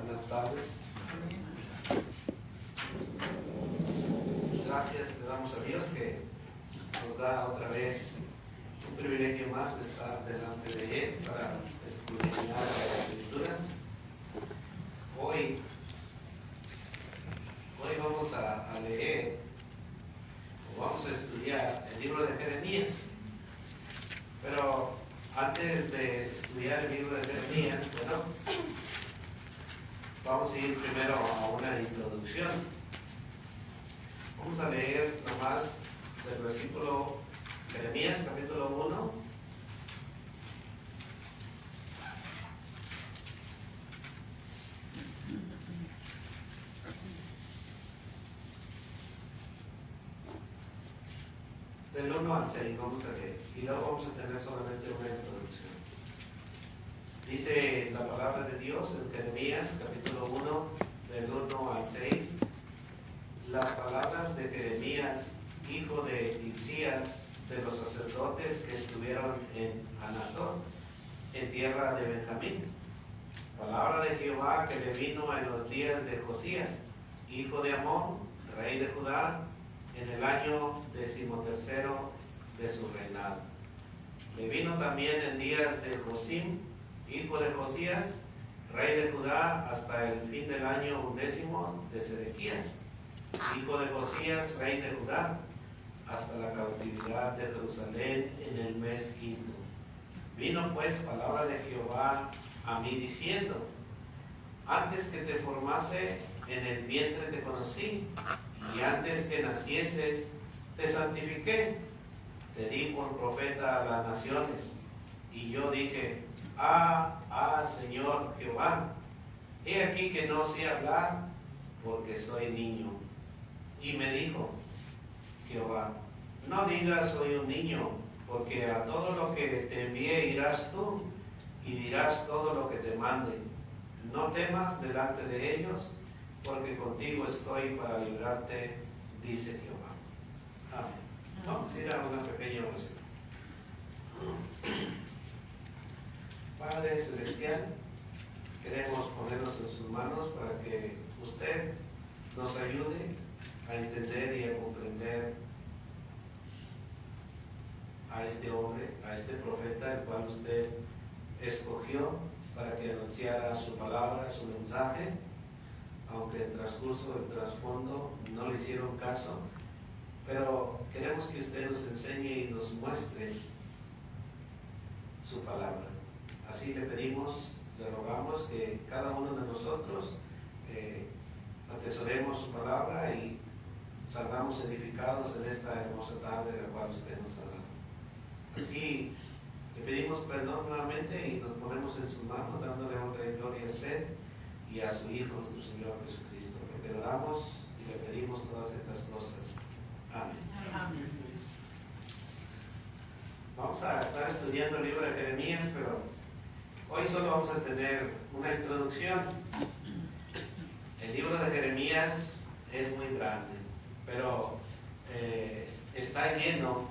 Buenas tardes. Gracias le damos a Dios que nos da otra vez un privilegio más de estar delante de Él para escudriñar la Escritura. Hoy vamos a leer o vamos a estudiar el libro de Jeremías. Pero antes de estudiar el libro de Jeremías, vamos a ir primero a una introducción. Vamos a leer nomás del versículo Jeremías capítulo 1. Del 1 al 6 vamos a leer y luego vamos a tener solamente una introducción. Dice la palabra de Dios en Jeremías capítulo 1 del 1 al 6. Las palabras de Jeremías, hijo de Hilcías, de los sacerdotes que estuvieron en Anatot, en tierra de Benjamín. Palabra de Jehová que le vino en los días de Josías, hijo de Amón, rey de Judá, en el año 13 de su reinado. Le vino también en días de Josim, hijo de Josías, rey de Judá, hasta el fin del año 11 de Sedequías, hijo de Josías, rey de Judá, hasta la cautividad de Jerusalén en el mes quinto. Vino pues palabra de Jehová a mí diciendo: antes que te formase en el vientre te conocí, y antes que nacieses te santifiqué, te di por profeta a las naciones. Y yo dije: Señor Jehová, he aquí que no sé hablar, porque soy niño. Y me dijo Jehová: no digas soy un niño, porque a todo lo que te envíe irás tú, y dirás todo lo que te mande. No temas delante de ellos, porque contigo estoy para librarte, dice Jehová. Amén. Vamos a ir a una pequeña oración. Padre Celestial, queremos ponernos en sus manos para que usted nos ayude a entender y a comprender a este hombre, a este profeta, el cual usted escogió para que anunciara su palabra, su mensaje, aunque el transcurso, el trasfondo no le hicieron caso, pero queremos que usted nos enseñe y nos muestre su palabra. Así le pedimos, le rogamos que cada uno de nosotros atesoremos su palabra y salgamos edificados en esta hermosa tarde la cual usted nos ha dado. Así le pedimos perdón nuevamente y nos ponemos en sus manos, dándole honra y gloria a usted y a su Hijo, nuestro Señor Jesucristo, porque le oramos y le pedimos todas estas cosas. Amén. Amén. Vamos a estar estudiando el libro de Jeremías, pero hoy solo vamos a tener una introducción. El libro de Jeremías es muy grande, pero está lleno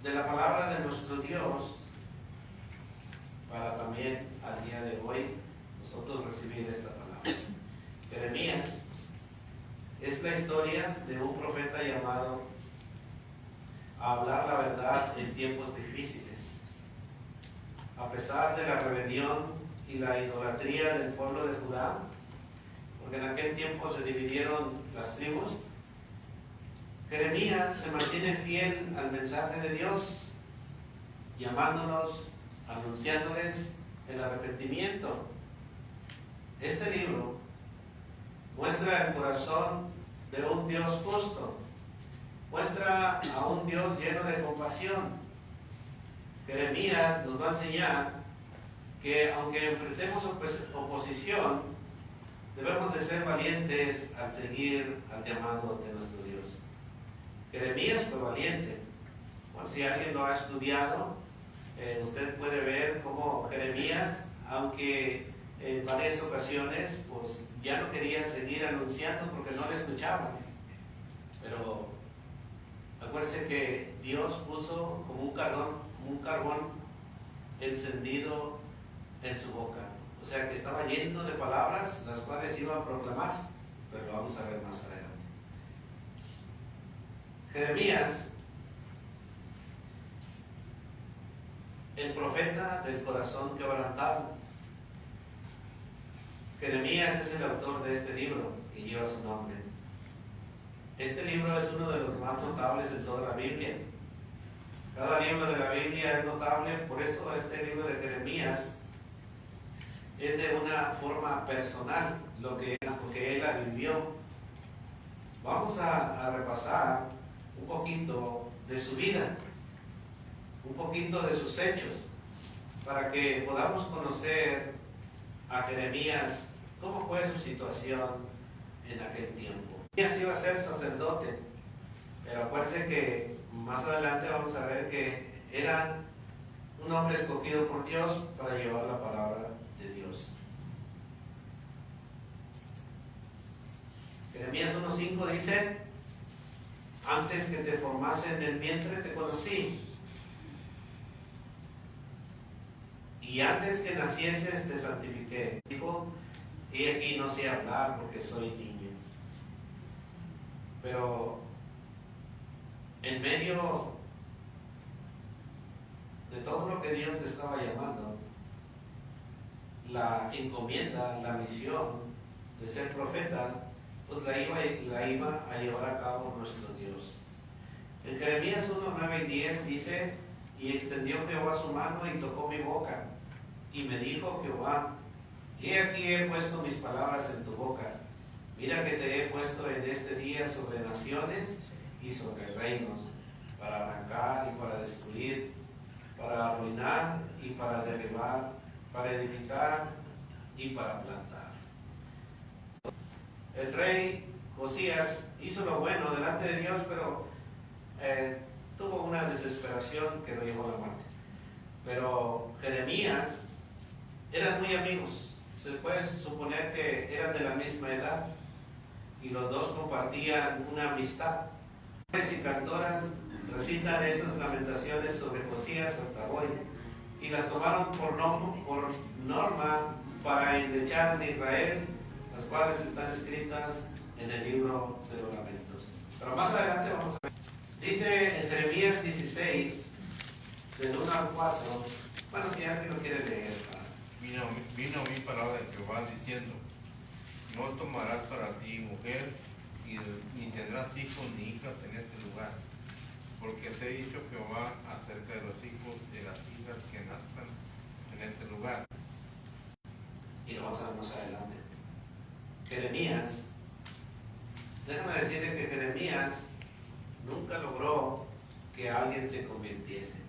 de la palabra de nuestro Dios para también al día de hoy nosotros recibir esta palabra. Jeremías es la historia de un profeta llamado a hablar la verdad en tiempos difíciles. A pesar de la rebelión y la idolatría del pueblo de Judá, porque en aquel tiempo se dividieron las tribus, Jeremías se mantiene fiel al mensaje de Dios, llamándolos, anunciándoles el arrepentimiento. Este libro muestra el corazón de un Dios justo, muestra a un Dios lleno de compasión. Jeremías nos va a enseñar que aunque enfrentemos oposición, debemos de ser valientes al seguir al llamado de nuestro Dios. Jeremías fue valiente. Bueno, si alguien lo ha estudiado, usted puede ver cómo Jeremías, aunque en varias ocasiones pues ya no quería seguir anunciando porque no le escuchaban, pero acuérdense que Dios puso como un carbón encendido en su boca. O sea que estaba lleno de palabras las cuales iba a proclamar, pero lo vamos a ver más adelante. Jeremías, el profeta del corazón quebrantado. Jeremías es el autor de este libro que lleva su nombre. Este libro es uno de los más notables en toda la Biblia. Cada libro de la Biblia es notable, por eso este libro de Jeremías es de una forma personal, lo que él vivió. Vamos a repasar un poquito de su vida, un poquito de sus hechos, para que podamos conocer a Jeremías, cómo fue su situación en aquel tiempo. Jeremías iba a ser sacerdote, pero acuérdense que más adelante vamos a ver que era un hombre escogido por Dios para llevar la palabra de Dios. Jeremías 1:5 dice: antes que te formase en el vientre te conocí, y antes que nacieses te santifiqué. Dijo: y aquí no sé hablar porque soy niño. Pero en medio de todo lo que Dios le estaba llamando, la encomienda, la misión de ser profeta, pues la iba a llevar a cabo nuestro Dios. En Jeremías 1:9 y 10 dice: y extendió Jehová su mano y tocó mi boca, y me dijo Jehová: he aquí he puesto mis palabras en tu boca. Mira que te he puesto en este día sobre naciones y sobre reinos, para arrancar y para destruir, para arruinar y para derribar, para edificar y para plantar. El rey Josías hizo lo bueno delante de Dios, pero tuvo una desesperación que lo llevó a la muerte. Pero Jeremías eran muy amigos. Se puede suponer que eran de la misma edad y los dos compartían una amistad. Y cantoras recitan esas lamentaciones sobre Josías hasta hoy, y las tomaron por norma para endechar en Israel, las cuales están escritas en el libro de los lamentos. Pero más adelante vamos a ver. Dice en Jeremías 16, del 1 al 4, bueno, si alguien lo quiere leer. Vino mi palabra de Jehová diciendo: no tomarás para ti mujer, ni tendrás hijos ni hijas en este lugar, porque te he dicho Jehová acerca de los hijos de las hijas que nazcan en este lugar. Y lo vamos a ver más adelante. Jeremías, déjame decirle que Jeremías nunca logró que alguien se convirtiese,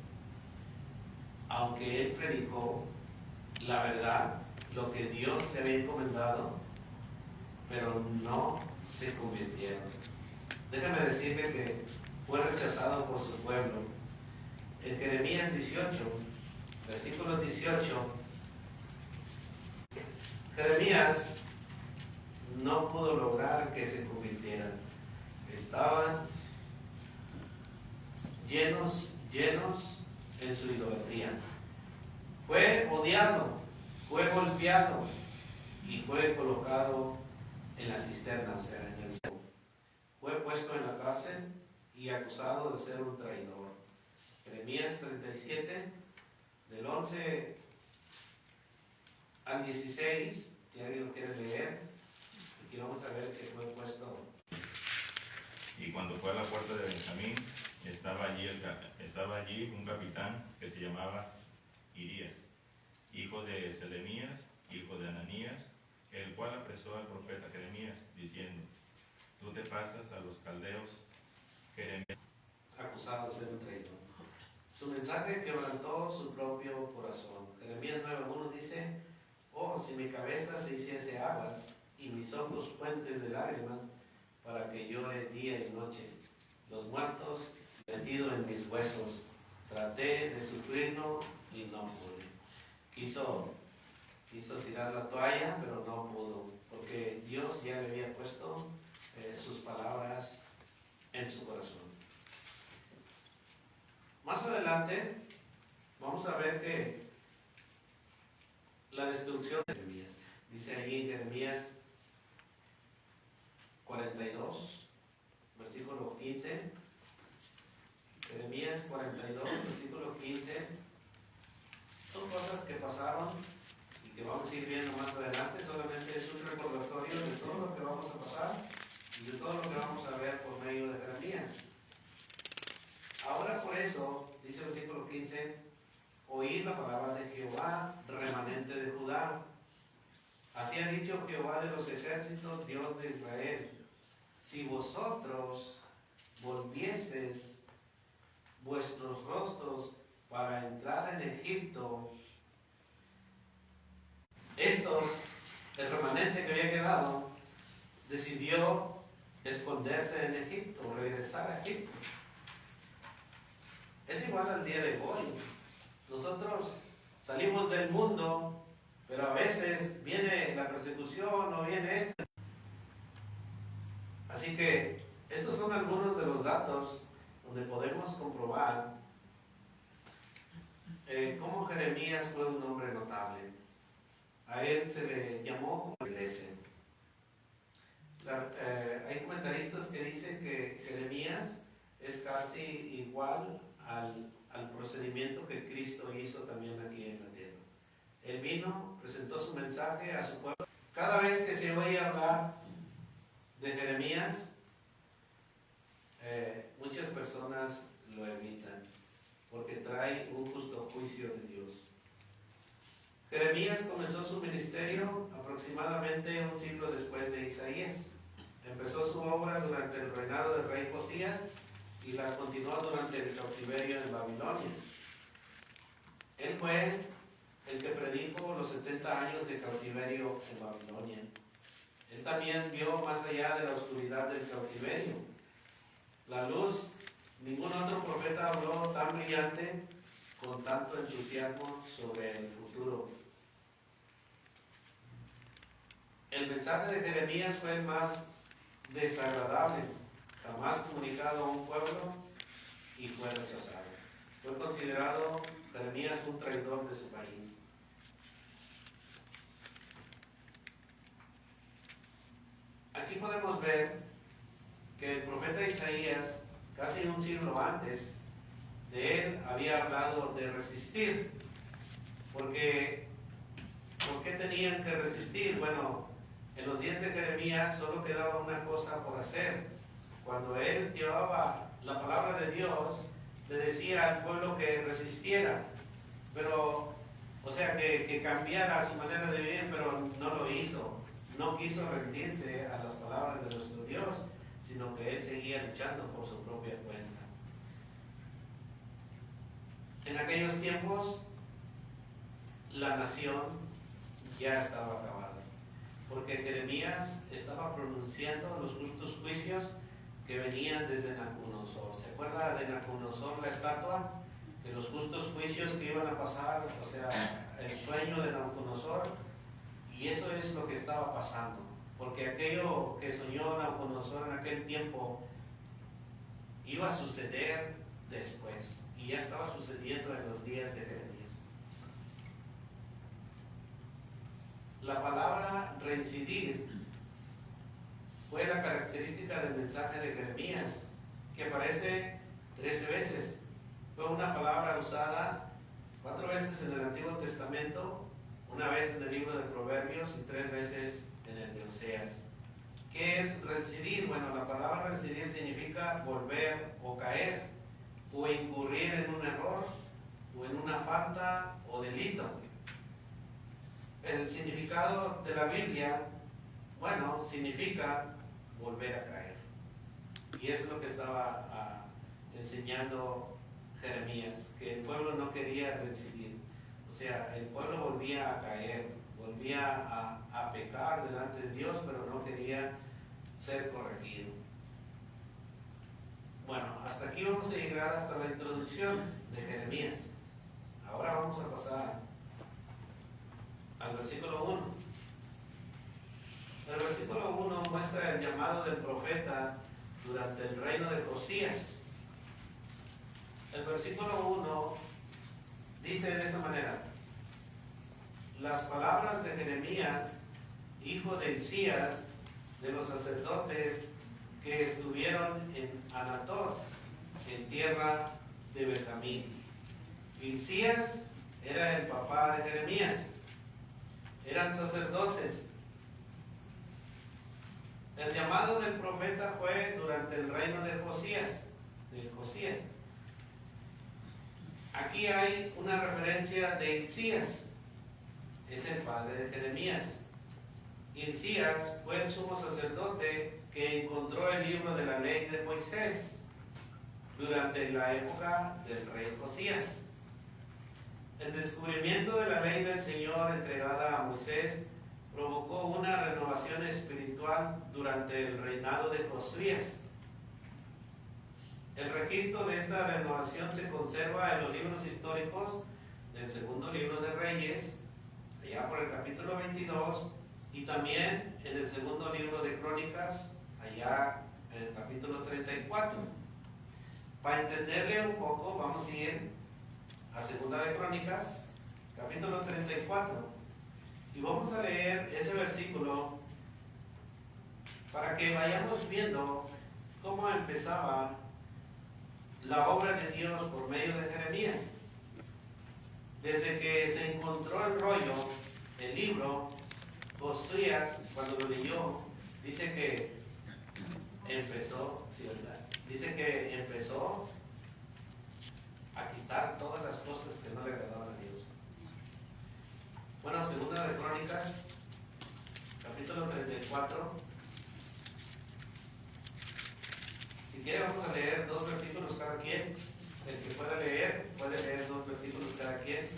aunque él predicó la verdad, lo que Dios le había encomendado, pero no se convirtieron. Déjame decirle que fue rechazado por su pueblo. En Jeremías 18, versículo 18, Jeremías no pudo lograr que se convirtieran. Estaban llenos en su idolatría. Fue odiado, fue golpeado y fue colocado en la cisterna, o sea, en el cebo. Fue puesto en la cárcel y acusado de ser un traidor. Jeremías 37, del 11 al 16, si alguien lo quiere leer, aquí vamos a ver que fue puesto. Y cuando fue a la puerta de Benjamín, estaba allí un capitán que se llamaba Irías, hijo de Selemías, hijo de Ananías, el cual apresó al profeta Jeremías, diciendo: tú te pasas a los caldeos. Jeremías, acusado de ser un traidor. Su mensaje quebrantó su propio corazón. Jeremías 9:1 dice: oh, si mi cabeza se hiciese aguas y mis ojos fuentes de lágrimas, para que llore día y noche. Los muertos metido en mis huesos, traté de sufrirlo y no pude. Quiso tirar la toalla, pero no pudo, porque Dios ya le había puesto sus palabras en su corazón. Más adelante vamos a ver que la destrucción de Jeremías. Dice allí Jeremías 42, versículo 15. Jeremías 42, versículo 15. Son cosas que pasaron y que vamos a ir viendo más adelante. Solamente es un recordatorio de todo lo que vamos a pasar y de todo lo que vamos a ver por medio de Jeremías. Ahora por eso, dice el versículo 15, oíd la palabra de Jehová, remanente de Judá. Así ha dicho Jehová de los ejércitos, Dios de Israel: si vosotros volvieseis vuestros rostros para entrar en Egipto, el remanente que había quedado, decidió esconderse en Egipto, regresar a Egipto. Es igual al día de hoy. Nosotros salimos del mundo, pero a veces viene la persecución o viene esto. Así que estos son algunos de los datos donde podemos comprobar cómo Jeremías fue un hombre notable. A él se le llamó como regrese. Hay comentaristas que dicen que Jeremías es casi igual al procedimiento que Cristo hizo también aquí en la tierra. Él vino, presentó su mensaje a su pueblo. Cada vez que se oye hablar de Jeremías, muchas personas lo evitan porque trae un justo juicio de Dios. Jeremías comenzó su ministerio aproximadamente un siglo después de Isaías. Empezó su obra durante el reinado del rey Josías y la continuó durante el cautiverio en Babilonia. Él fue el que predijo los 70 años de cautiverio en Babilonia. Él también vio más allá de la oscuridad del cautiverio. La luz, ningún otro profeta habló tan brillante, con tanto entusiasmo sobre el futuro. El mensaje de Jeremías fue el más desagradable jamás comunicado a un pueblo y fue rechazado. Fue considerado Jeremías un traidor de su país. Aquí podemos ver que el profeta Isaías, casi un siglo antes de él, había hablado de resistir. ¿Por qué tenían que resistir? Bueno, en los días de Jeremías solo quedaba una cosa por hacer. Cuando él llevaba la palabra de Dios, le decía al pueblo que resistiera, pero, o sea, que cambiara su manera de vivir, pero no lo hizo. No quiso rendirse a las palabras de nuestro Dios, sino que él seguía luchando por su propia cuenta. En aquellos tiempos, la nación ya estaba acabada, porque Jeremías estaba pronunciando los justos juicios que venían desde Nabucodonosor. ¿Se acuerda de Nabucodonosor, la estatua? De los justos juicios que iban a pasar, o sea, el sueño de Nabucodonosor. Y eso es lo que estaba pasando, porque aquello que soñó Nabucodonosor en aquel tiempo iba a suceder después, y ya estaba sucediendo en los días de Jeremías. La palabra reincidir fue la característica del mensaje de Jeremías, que aparece 13 veces. Fue una palabra usada 4 veces en el Antiguo Testamento, una vez en el libro de Proverbios y 3 veces en el de Oseas. ¿Qué es reincidir? Bueno, la palabra reincidir significa volver o caer, o incurrir en un error, o en una falta o delito. El significado de la Biblia, bueno, significa volver a caer. Y eso es lo que estaba enseñando Jeremías, que el pueblo no quería reincidir. O sea, el pueblo volvía a caer, volvía a pecar delante de Dios, pero no quería ser corregido. Bueno, hasta aquí vamos a llegar hasta la introducción de Jeremías. Ahora vamos a pasar al versículo 1. El versículo 1 muestra el llamado del profeta durante el reino de Josías. El versículo 1 dice de esta manera: las palabras de Jeremías, hijo de Hilcías, de los sacerdotes que estuvieron en Anatot, en tierra de Benjamín. Hilcías era el papá de Jeremías. Eran sacerdotes. El llamado del profeta fue durante el reino de Josías. Aquí hay una referencia de Hilcías. Es el padre de Jeremías. Hilcías fue el sumo sacerdote que encontró el libro de la ley de Moisés durante la época del rey Josías. El descubrimiento de la ley del Señor entregada a Moisés provocó una renovación espiritual durante el reinado de Josías. El registro de esta renovación se conserva en los libros históricos del segundo libro de Reyes, allá por el capítulo 22, y también en el segundo libro de Crónicas, allá en el capítulo 34. Para entenderle un poco, vamos a ir a segunda de Crónicas, capítulo 34, y vamos a leer ese versículo para que vayamos viendo cómo empezaba la obra de Dios por medio de Jeremías. Desde que se encontró el rollo, el libro, Josías, cuando lo leyó, dice que empezó, ¿sí, verdad? Dice que empezó a quitar todas las cosas que no le agradaban a Dios. Bueno, segunda de Crónicas, capítulo 34. Si quiere vamos a leer 2 versículos cada quien. El que pueda leer, puede leer 2 versículos cada quien.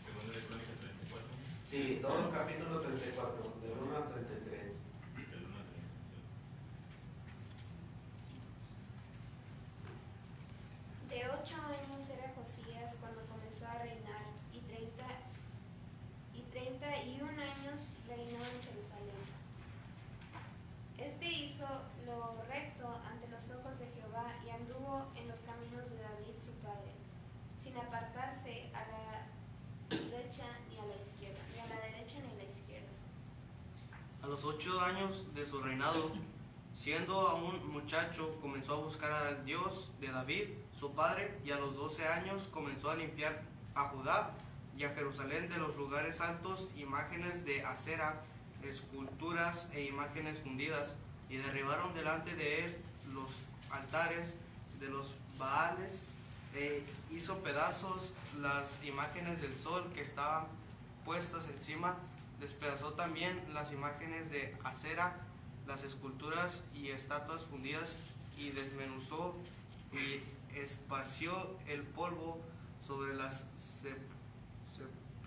Segunda de Crónicas 34. Sí, todo el capítulo 34, del 1 al 33. Del 1 al 33. De 8 años era Josías cuando comenzó a reinar, y 31 años reinó en Jerusalén. Este hizo lo recto ante los ojos de Jehová y anduvo en los caminos de David su padre, sin apartarse a la derecha ni a la izquierda, ni a la derecha ni a la izquierda. A los 8 años de su reinado, siendo aún muchacho, comenzó a buscar a Dios de David, su padre, y a los 12 años comenzó a limpiar a Judá y a Jerusalén de los lugares altos, imágenes de acera, esculturas e imágenes fundidas, y derribaron delante de él los altares de los Baales, e hizo pedazos las imágenes del sol que estaban puestas encima, despedazó también las imágenes de acera, las esculturas y estatuas fundidas, y desmenuzó y esparció el polvo sobre los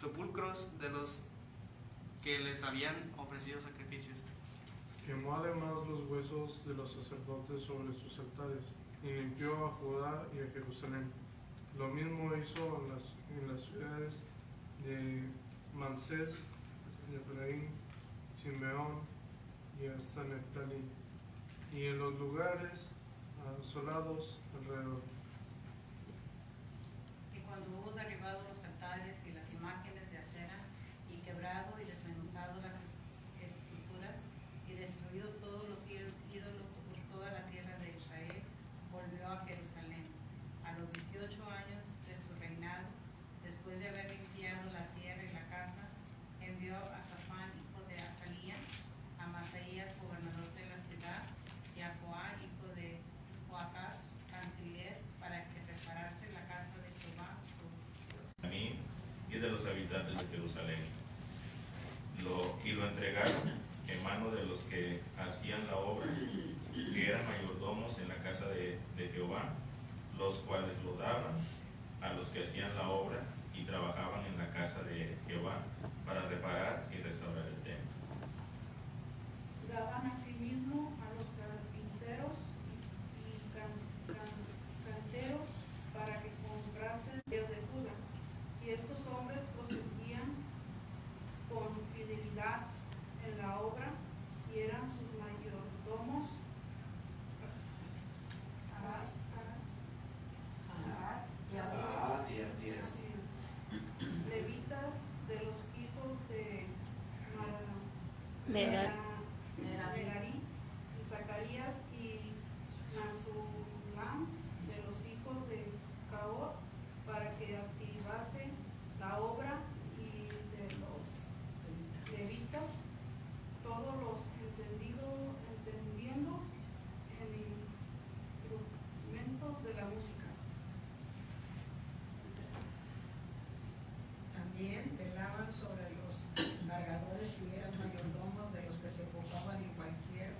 sepulcros de los que les habían ofrecido sacrificios. Quemó además los huesos de los sacerdotes sobre sus altares, y limpió a Judá y a Jerusalén. Lo mismo hizo en las ciudades de Manasés, de Efraín, Simeón y hasta Neftalí, y en los lugares asolados alrededor. Y cuando hubo derribado los altares y las imágenes de acera, y quebrado y desmenuzado las esculturas, y destruido todos los ídolos por toda la tierra de Israel, volvió a Jerusalén. A los 18 años de su reinado, después de haber limpiado la tierra y la casa, envió a Safán, hijo de Azalía, a Masaías, gobernador de la ciudad, y a Joá, hijo de Joacás, canciller, para que reparase la casa de Jehová su Benjamín y de los habitantes de Jerusalén. Y lo entregaron en mano de los que hacían la obra, que eran mayordomos en la casa de Jehová, los cuales lo daban a los que hacían la obra y trabajaban en la casa de Jehová para reparar y restaurar el templo. Daban asimismo a los carpinteros y canteros para que comprasen de Judá, y estos hombres procedían con fidelidad en la obra y eran sus mayordomos. Merari, y Zacarías y Masulam de los hijos de Caot, para que activase la obra, y de los levitas, todos los entendiendo el instrumento de la música. También velaban sobre los cargadores y eran mayordomos de los que se ocupaban en cualquier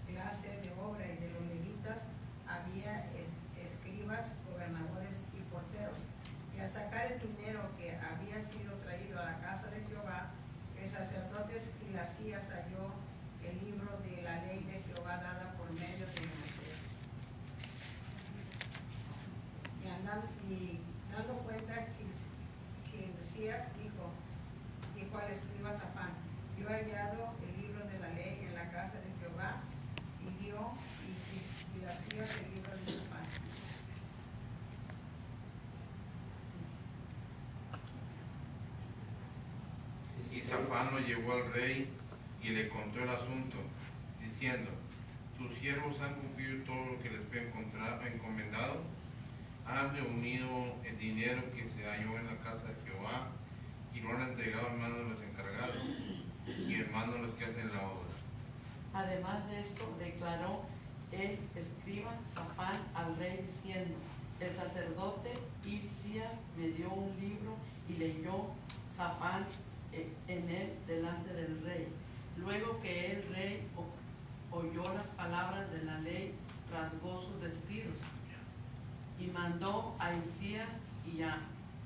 clase de obra, y de los levitas había escribas, gobernadores y porteros. Y al sacar el dinero que había sido traído a la casa de Jehová, el sacerdotes Hilcías halló el libro de la ley de Jehová dada por medio de Moisés. Y dando cuenta que Hilcías dijo al escriba Safán: yo he hallado el libro de la ley en la casa de Jehová, y dio Hilcías el libro de Safán. Y Safán lo llevó al rey y le contó el asunto, diciendo: tus siervos han cumplido todo lo que les fue encomendado, han reunido el dinero que se halló en la casa de Jehová y lo han entregado en manos de los encargados y en manos de los que hacen la obra. Además de esto, declaró el escriba Safán al rey diciendo: el sacerdote Hilcías me dio un libro, y leyó Safán en él delante del rey. Luego que el rey oyó las palabras de la ley, rasgó sus vestidos y mandó a Hilcías y a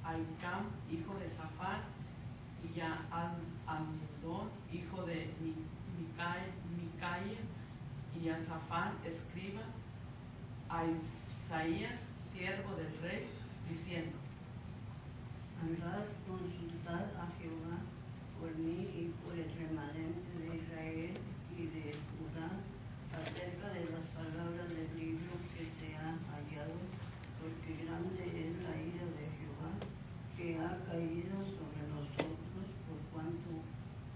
Ahicam, hijo de Safán, y a Abdón, hijo de Micaía, y a Safán, escriba, a Isaías, siervo del rey, diciendo: andad, consultad a Jehová por mí y por el remanente de Israel y de Judá acerca de las palabras del libro que se han hallado, porque grande es la ira de Jehová que ha caído sobre nosotros, por cuanto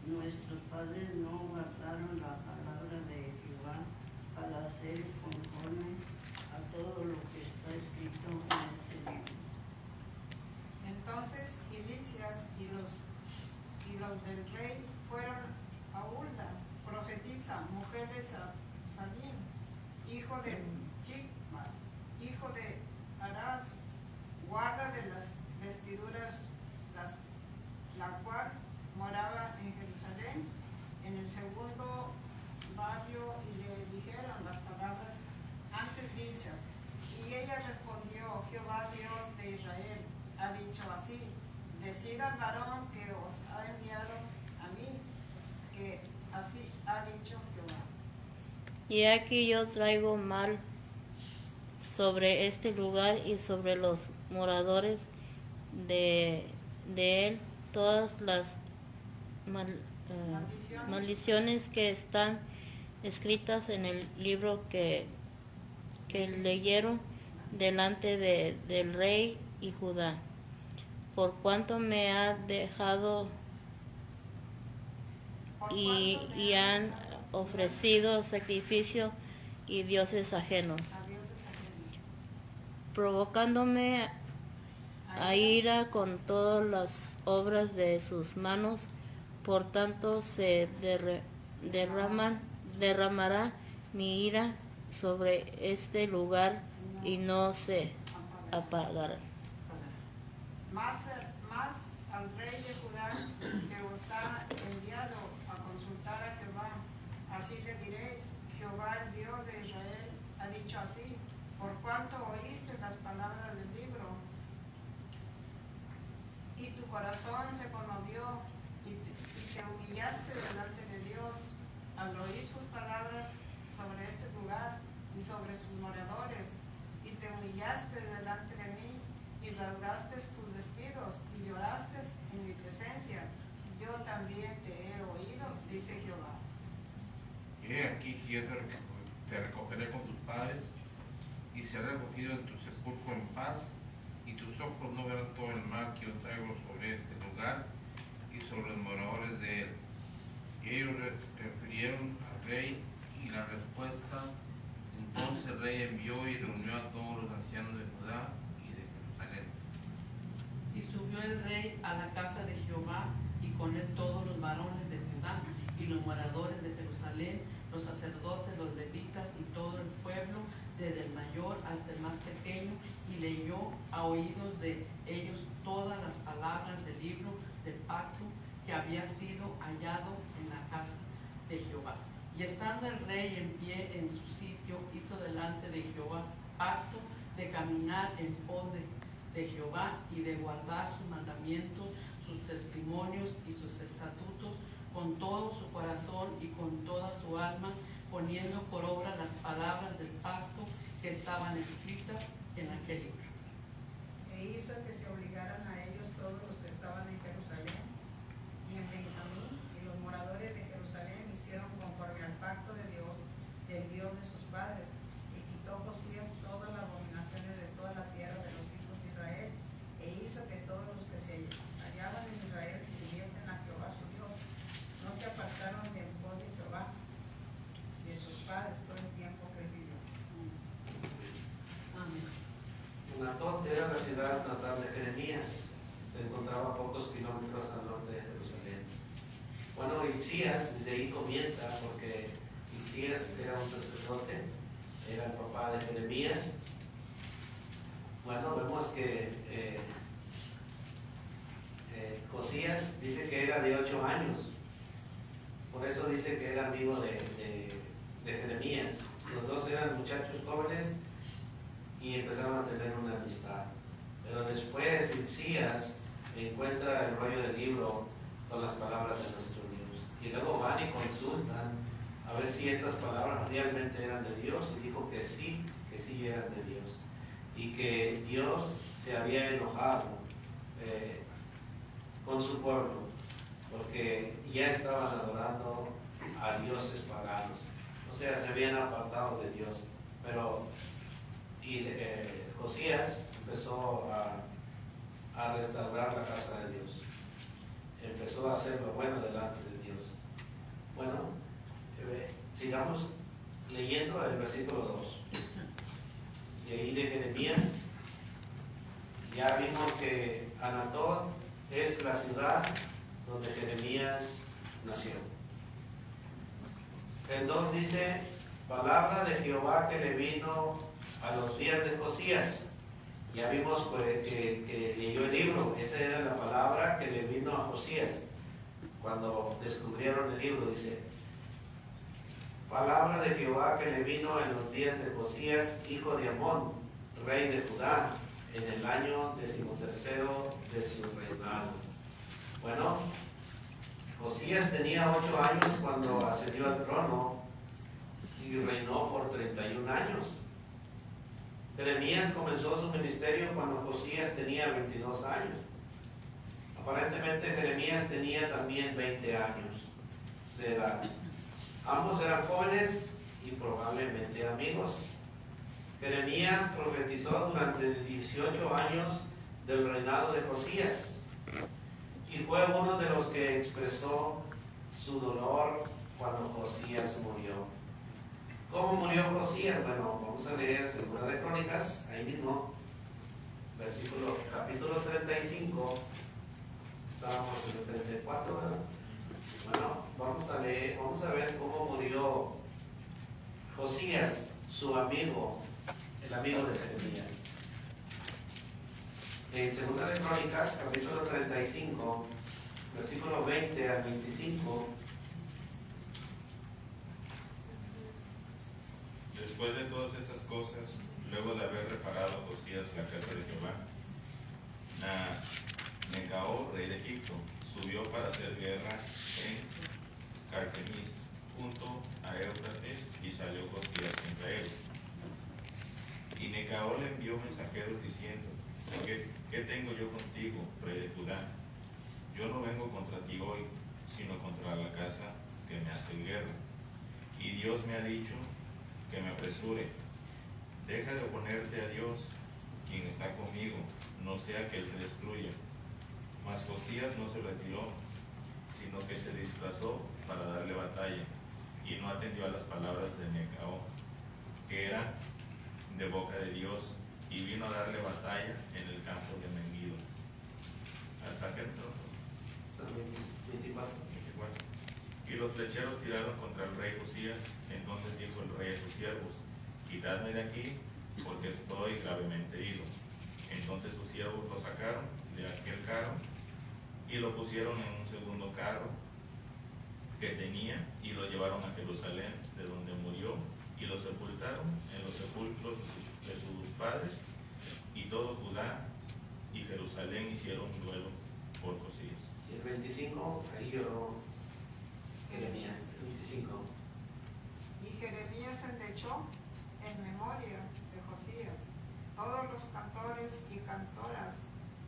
nuestros padres no guardaron la palabra de Jehová para hacer conforme a todo lo que está escrito en este libro. Entonces Hilcías y los del rey fueron a Hulda, profetisa, mujer de Salim, hijo de Tikma, hijo de Arás, guarda de las vestiduras, la cual moraba en Jerusalén, en el segundo barrio, y le dijeron las palabras antes dichas. Y ella respondió: Jehová Dios de Israel ha dicho así: decid al varón que os ha enviado a mí, que así ha dicho Jehová. Y aquí yo traigo mal sobre este lugar y sobre los moradores de él, todas las maldiciones que están escritas en el libro que leyeron delante del rey y Judá, por cuanto me ha dejado y han ofrecido sacrificio y dioses ajenos, provocándome a ira con todas las obras de sus manos. Por tanto se derramará mi ira sobre este lugar y no se apagará. Más al rey de Judá, que os ha enviado a consultar a Jehová, así le diréis: Jehová, el Dios de Israel, ha dicho así: por cuanto oíste las palabras del libro, y tu corazón se conmovió, y te humillaste delante de Dios, al oír sus palabras sobre este lugar y sobre sus moradores, y te humillaste delante de mí, y rasgaste tus vestidos, y lloraste en mi presencia, yo también te he oído, dice Jehová. He aquí que yo te recogeré con tus padres, y serás recogido en tu sepulcro en paz, y tus ojos no verán todo el mal que yo traigo sobre este lugar y sobre los moradores de él. Y ellos refirieron al rey y la respuesta. Entonces el rey envió y reunió a todos los ancianos de Judá y de Jerusalén. Y subió el rey a la casa de Jehová, y con él todos los varones de Judá, y los moradores de Jerusalén, los sacerdotes, los levitas, y todo el pueblo, desde el mayor hasta el más pequeño, y leyó a oídos de ellos todas las palabras del libro del pacto que había sido hallado en la casa de Jehová. Y estando el rey en pie en su sitio, hizo delante de Jehová pacto de caminar en pos de Jehová y de guardar sus mandamientos, sus testimonios y sus estatutos con todo su corazón y con toda su alma, poniendo por obra las palabras del pacto que estaban escritas en aquel libro. E hizo que se obligaran a ellos todos los que estaban en Jerusalén y en Benjamín, y los moradores de Jerusalén hicieron conforme al pacto de Dios, del Dios de sus padres, y quitó Josías todas las abominaciones de toda la tierra de los hijos de Israel, e hizo que todos los que se hallaban en Israel sirviesen a Jehová su Dios, no se apartaron de en pos de Jehová, de sus padres, todo el tiempo que él vivió. Amén. Anatot era la ciudad natal de Jeremías. Se encontraba a pocos kilómetros al norte de Jerusalén. Bueno, Hilcías, desde ahí comienza, porque Hilcías era un sacerdote, era el papá de Jeremías. Bueno, vemos que Josías dice que era de 8 años. Por eso dice que era amigo de Jeremías. Los dos eran muchachos jóvenes y empezaron a tener una amistad. Pero después Hilcías encuentra el rollo del libro con las palabras de nuestro Dios. Y luego van y consultan a ver si estas palabras realmente eran de Dios. Y dijo que sí eran de Dios. Y que Dios se había enojado con su pueblo, porque ya estaban adorando a dioses paganos. O sea, se habían apartado de Dios. Pero Josías empezó a restaurar la casa de Dios. Empezó a hacer lo bueno delante de Dios. Bueno, sigamos leyendo el versículo 2. Y ahí de Jeremías, ya vimos que Anatot es la ciudad donde Jeremías nació. El 2 dice, palabra de Jehová que le vino a los días de Josías. Ya vimos que leyó el libro. Esa era la palabra que le vino a Josías cuando descubrieron el libro. Dice, palabra de Jehová que le vino en los días de Josías, hijo de Amón, rey de Judá, en el año 13º de su reinado. Bueno, Josías tenía 8 años cuando ascendió al trono y reinó por 31 años. Jeremías comenzó su ministerio cuando Josías tenía 22 años. Aparentemente Jeremías tenía también 20 años de edad. Ambos eran jóvenes y probablemente amigos. Jeremías profetizó durante 18 años del reinado de Josías y fue uno de los que expresó su dolor cuando Josías murió. ¿Cómo murió Josías? Bueno, vamos a leer Segunda de Crónicas, ahí mismo, capítulo 35, estábamos en el 34, ¿verdad? Bueno, vamos a ver cómo murió Josías, su amigo, el amigo de Jeremías. En Segunda de Crónicas, capítulo 35, versículo 20 al 25. Después de todas estas cosas, luego de haber reparado Josías la casa de Jehová, Necao, rey de Egipto, subió para hacer guerra en Carquemis, junto a Éufrates, y salió Josías contra él. Y Necao le envió mensajeros diciendo, ¿qué tengo yo contigo, rey de Judá? Yo no vengo contra ti hoy, sino contra la casa que me hace guerra. Y Dios me ha dicho que me apresure. Deja de oponerte a Dios, quien está conmigo, no sea que Él te destruya. Mas Josías no se retiró, sino que se disfrazó para darle batalla y no atendió a las palabras de Necao, que eran de boca de Dios, y vino a darle batalla en el campo de Megiddo. Hasta que entró. 24. Y los flecheros tiraron contra el rey Josías. Entonces dijo el rey a sus siervos: quitadme de aquí, porque estoy gravemente herido. Entonces sus siervos lo sacaron de aquel carro y lo pusieron en un segundo carro que tenía y lo llevaron a Jerusalén, de donde murió, y lo sepultaron en los sepulcros de sus padres, y todo Judá y Jerusalén hicieron duelo por Josías. Y el 25, ahí lloró Jeremías, el 25. Y Jeremías endechó en memoria de Josías. Todos los cantores y cantoras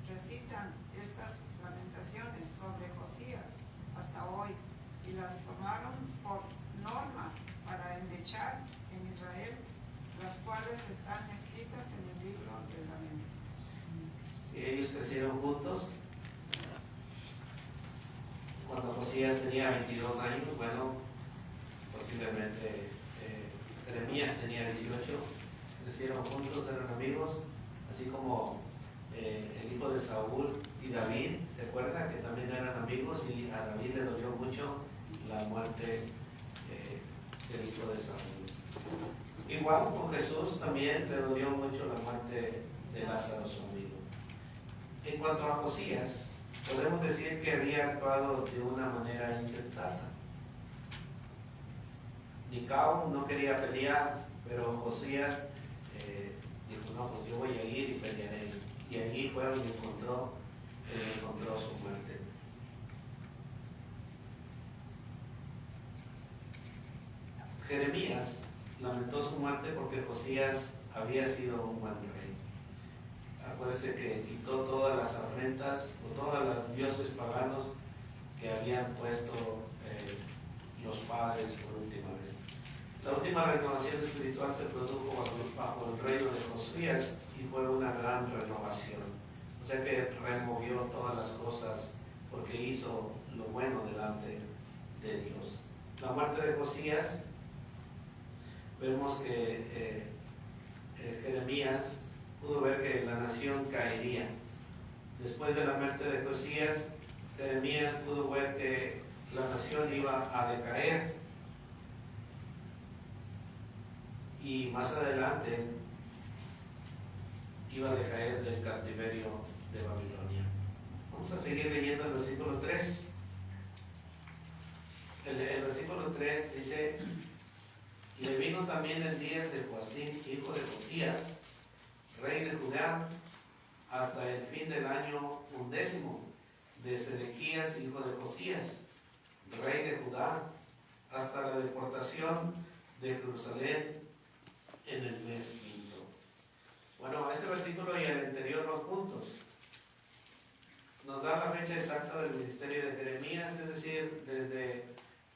recitan estas lamentaciones sobre Josías hasta hoy, y las tomaron por norma para endechar en Israel, las cuales están escritas en el libro del lamento. Si ellos crecieron juntos, cuando Josías tenía 22 años, bueno, posiblemente Jeremías tenía 18, crecieron juntos, eran amigos, así como el hijo de Saúl y David, ¿te acuerdas? Que también eran amigos, y a David le dolió mucho la muerte del hijo de Saúl. Igual con Jesús también le dolió mucho la muerte de Lázaro, su amigo. En cuanto a Josías, podemos decir que había actuado de una manera insensata. Nicao no quería pelear, pero Josías dijo: no, pues yo voy a ir y pelearé. Y allí fue donde encontró su muerte. Jeremías lamentó su muerte porque Josías había sido un buen rey. Acuérdense que quitó todas las afrentas o todos los dioses paganos que habían puesto los padres por última vez. La última renovación espiritual se produjo bajo el reino de Josías y fue una gran renovación. O sea que removió todas las cosas porque hizo lo bueno delante de Dios. La muerte de Josías, vemos que Jeremías pudo ver que la nación caería. Después de la muerte de Josías, Jeremías pudo ver que la nación iba a decaer. Y más adelante iba a decaer del cautiverio de Babilonia. Vamos a seguir leyendo el versículo 3. El versículo 3 dice: le vino también en días de Joacim, hijo de Josías, rey de Judá, hasta el fin del año 11 de Sedequías, hijo de Josías, rey de Judá, hasta la deportación de Jerusalén en el mes quinto. Bueno, este versículo y el anterior van juntos. Nos da la fecha exacta del ministerio de Jeremías, es decir, desde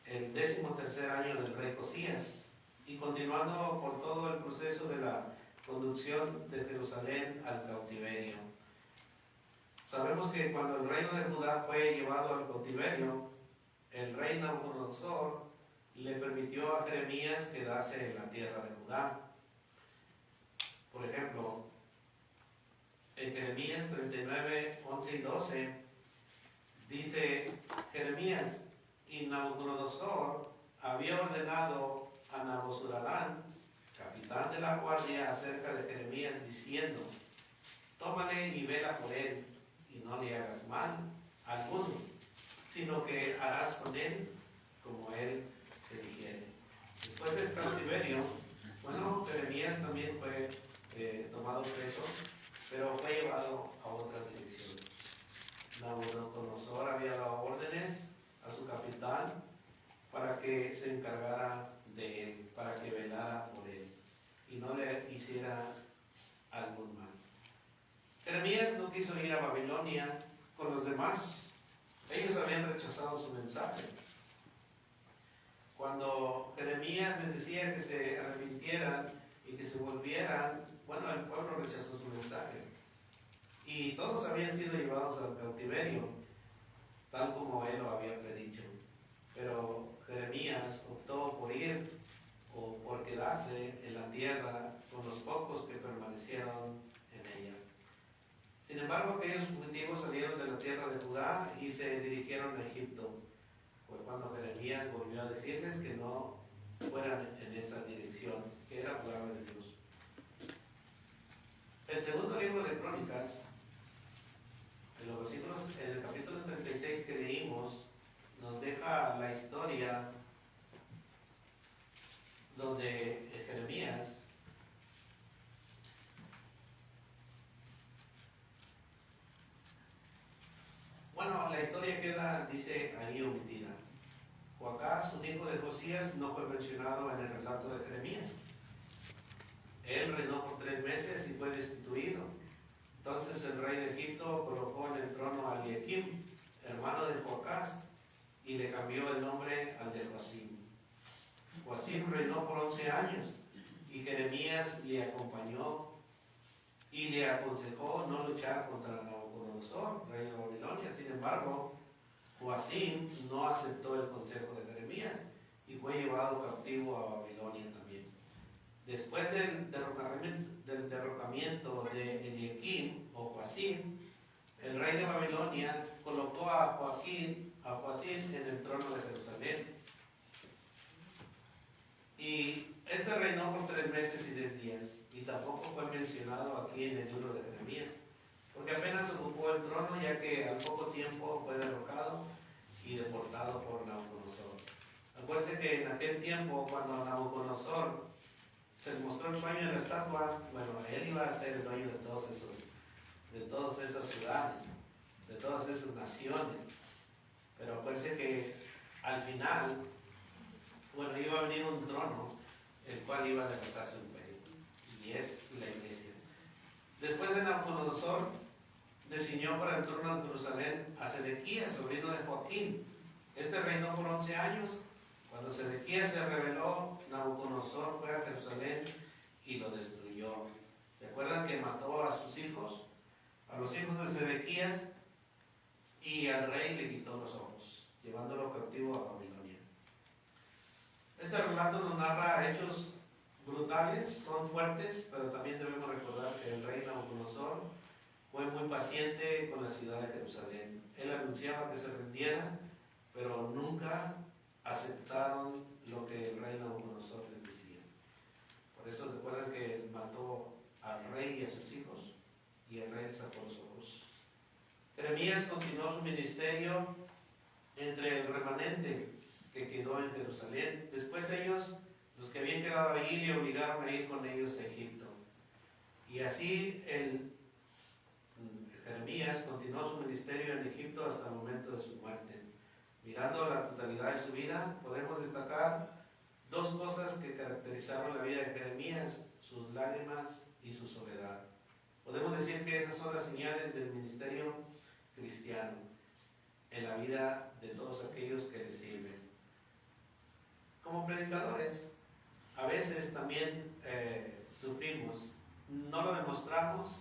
el 13º año del rey Josías, y continuando por todo el proceso de la conducción de Jerusalén al cautiverio. Sabemos que cuando el reino de Judá fue llevado al cautiverio, el rey Nabucodonosor le permitió a Jeremías quedarse en la tierra de Judá. Por ejemplo, en Jeremías 39, 11 y 12, dice Jeremías: y Nabucodonosor había ordenado a Nabuzaradán, capitán de la guardia, acerca de Jeremías, diciendo: tómale y vela por él, y no le hagas mal alguno, sino que harás con él como él te dijere. Después del cautiverio, bueno, Jeremías también fue tomado preso, pero fue llevado a otra dirección. Nabucodonosor había dado órdenes a su capitán para que se encargara de él, para que velara por él y no le hiciera algún mal. Jeremías no quiso ir a Babilonia con los demás. Ellos habían rechazado su mensaje. Cuando Jeremías les decía que se arrepintieran y que se volvieran, bueno, el pueblo rechazó su mensaje. Y todos habían sido llevados al cautiverio. tal como él lo había predicho. Pero Jeremías optó por ir o por quedarse en la tierra con los pocos que permanecieron en ella. Sin embargo, aquellos fugitivos salieron de la tierra de Judá y se dirigieron a Egipto. Fue cuando Jeremías volvió a decirles que no fueran en esa dirección, que era palabra de Dios. El segundo libro de Crónicas, en los versículos, en el capítulo 36 que leímos, nos deja la historia donde Jeremías la historia queda, dice ahí, omitida. Joacás, un hijo de Josías, no fue mencionado en el relato de Jeremías. Él reinó por 3 meses y fue destituido. Entonces el rey de Egipto colocó en el trono a Eliakim, hermano de Joacás, y le cambió el nombre al de Joacim. Joacim reinó por 11 años y Jeremías le acompañó y le aconsejó no luchar contra Nabucodonosor, rey de Babilonia. Sin embargo, Joacim no aceptó el consejo de Jeremías y fue llevado cautivo a Babilonia también. Después del derrocamiento de Eliakim o Joacim, el rey de Babilonia colocó a Joacim en el trono de Jerusalén. Y este reinó por 3 meses y 10 días, y tampoco fue mencionado aquí en el libro de Jeremías, porque apenas ocupó el trono, ya que al poco tiempo fue derrocado y deportado por Nabucodonosor. Acuérdense que en aquel tiempo, cuando a Nabucodonosor se le mostró el sueño de la estatua, él iba a ser el dueño de todas esas ciudades, de todas esas naciones. Pero acuérdense que al final, iba a venir un trono, el cual iba a derrotar su imperio, y es la iglesia. Después de Nabucodonosor, designó para el trono de Jerusalén a Sedequías, sobrino de Joaquín. Este reinó por 11 años. Cuando Sedequías se rebeló, Nabucodonosor fue a Jerusalén y lo destruyó. ¿Se acuerdan que mató a sus hijos? A los hijos de Sedequías, y al rey le quitó los ojos, llevándolo cautivo a Babilonia. Este relato nos narra hechos brutales, son fuertes, pero también debemos recordar que el rey Nabucodonosor fue muy paciente con la ciudad de Jerusalén. Él anunciaba que se rindieran, pero nunca aceptaron lo que el rey Nabucodonosor les decía. Por eso recuerdan que él mató al rey y a sus hijos, y el rey les sacó los ojos. Jeremías continuó su ministerio entre el remanente que quedó en Jerusalén. Después ellos, los que habían quedado allí, le obligaron a ir con ellos a Egipto. Y así Jeremías continuó su ministerio en Egipto hasta el momento de su muerte. Mirando la totalidad de su vida, podemos destacar 2 cosas que caracterizaron la vida de Jeremías: sus lágrimas y su soledad. Podemos decir que esas son las señales del ministerio cristiano en la vida de todos aquellos que le sirven. Como predicadores, a veces también sufrimos, no lo demostramos,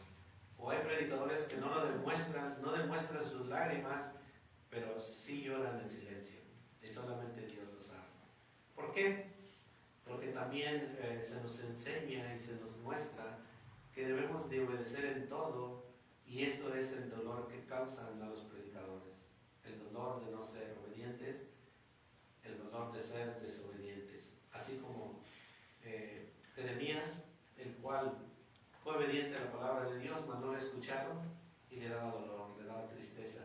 o hay predicadores que no lo demuestran, no demuestran sus lágrimas, pero sí lloran en silencio, y solamente Dios lo sabe. ¿Por qué? Porque también se nos enseña y se nos muestra que debemos de obedecer en todo, y eso es el dolor que causan a los predicadores, el dolor de no ser obedientes, el dolor de ser desobedientes. Así como Jeremías, el cual fue obediente a la palabra de Dios, mas no la escucharon y le daba dolor, le daba tristeza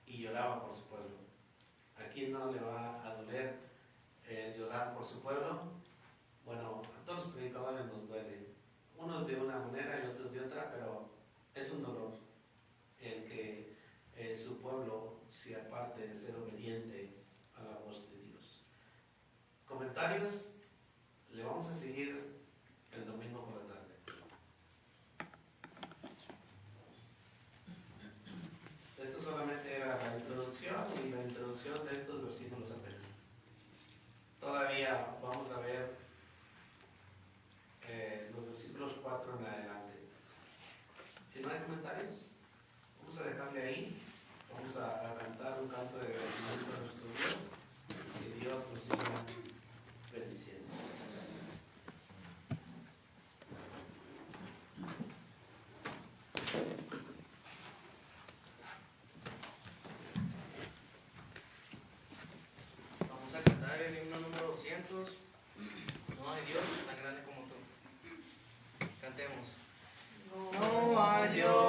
y lloraba por su pueblo. ¿A quién no le va a doler llorar por su pueblo? Bueno, a todos los predicadores nos duele, unos de una manera y otros de otra, pero es un dolor el que su pueblo se aparte de ser obediente a la voz de Dios. ¿Comentarios? Le vamos a seguir el domingo por la tarde. Esto solamente era la introducción, y la introducción de estos versículos apenas. Todavía vamos a ver los versículos 4 en adelante. Si no hay comentarios. ejércitos, no hay Dios tan grande como tú. Cantemos. No hay Dios